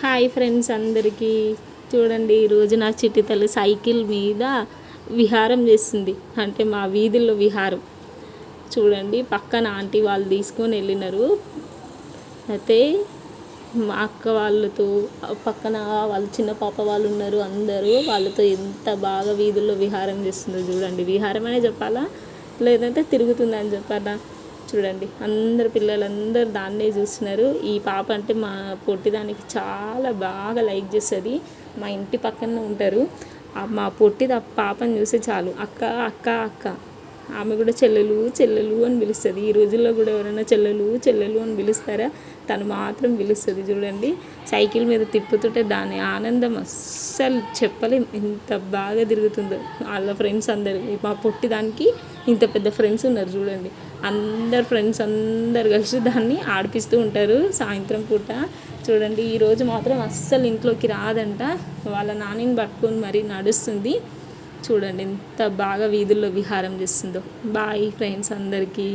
Hi friends అందరికీ. చూడండి, ఈరోజు నా చిట్టి తల్లి సైకిల్ మీద విహారం చేస్తుంది. అంటే మా వీధుల్లో విహారం. చూడండి, పక్కన ఆంటీ వాళ్ళు తీసుకొని వెళ్ళినారు. అయితే మా అక్క వాళ్ళతో పక్కన వాళ్ళు చిన్న పాప వాళ్ళు ఉన్నారు. అందరూ వాళ్ళతో ఎంత బాగా వీధుల్లో విహారం చేస్తుందో చూడండి. విహారం అనే చెప్పాలా, లేదంటే తిరుగుతుందని చెప్పాలా. చూడండి, అందరు పిల్లలందరూ దాన్నే చూస్తున్నారు. ఈ పాప అంటే మా పొట్టిదానికి చాలా బాగా లైక్ చేస్తుంది. మా ఇంటి పక్కన ఉంటారు. మా పొట్టిది ఆ పాపని చూస్తే చాలు అక్క అక్క అక్క. ఆమె కూడా చెల్లెలు చెల్లెలు అని పిలుస్తుంది. ఈ రోజుల్లో కూడా ఎవరైనా చెల్లెలు చెల్లెలు అని పిలుస్తారా? తను మాత్రం పిలుస్తుంది. చూడండి, సైకిల్ మీద తిప్పుతుంటే దాని ఆనందం అస్సలు చెప్పలేం. ఎంత బాగా తిరుగుతుందో. వాళ్ళ ఫ్రెండ్స్ అందరు, మా పొట్టిదానికి ఇంత పెద్ద ఫ్రెండ్స్ ఉన్నారు. చూడండి, అందరు ఫ్రెండ్స్ అందరు కలిసి దాన్ని ఆడిపిస్తూ ఉంటారు సాయంత్రం పూట. చూడండి, ఈరోజు మాత్రం అస్సలు ఇంట్లోకి రాదంట. వాళ్ళ నానిని పట్టుకొని మరీ నడుస్తుంది. చూడండి ఎంత బాగా వీధుల్లో విహారం చేస్తుందో. బాయ్ ఫ్రెండ్స్ అందరికీ.